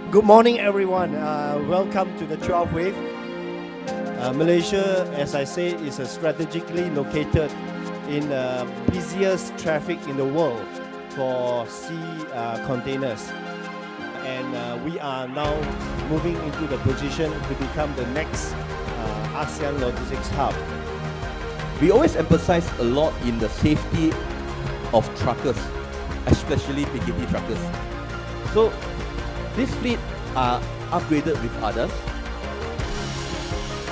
Good morning, everyone. Welcome to the 12th wave. Malaysia, as I say, is strategically located in the busiest traffic in the world for sea containers. And we are now moving into the position to become the next ASEAN logistics hub. We always emphasize a lot in the safety of truckers, especially PKT truckers. So this fleet are upgraded with others,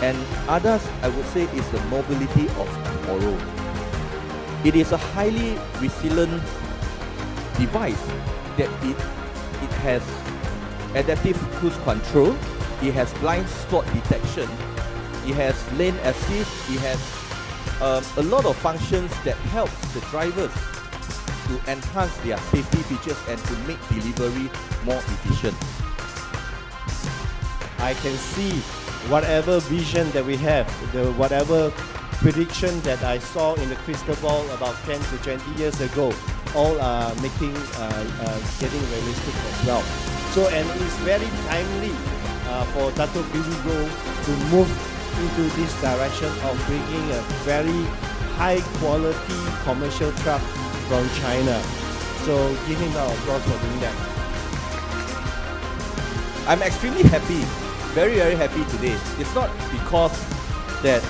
and others, I would say, is the mobility of tomorrow. It is a highly resilient device that it has adaptive cruise control, it has blind spot detection, it has lane assist, it has a lot of functions that helps the drivers to enhance their safety features and to make delivery more efficient. I can see whatever vision that we have, whatever prediction that I saw in the crystal ball about 10 to 20 years ago, all are getting realistic as well. So, and it's very timely for Dato' Billy Goh to move into this direction of bringing a very high quality commercial truck from China. So give him our applause for doing that. I'm extremely happy, very happy today. It's not because that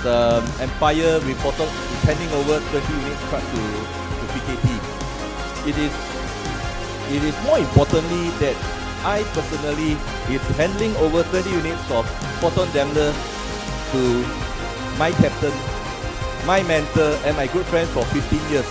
Mpire with Foton is handing over 20 units truck to PKT. It is more importantly that I personally is handling over 20 units of Foton Daimler to my captain, my mentor, and my good friend for 15 years.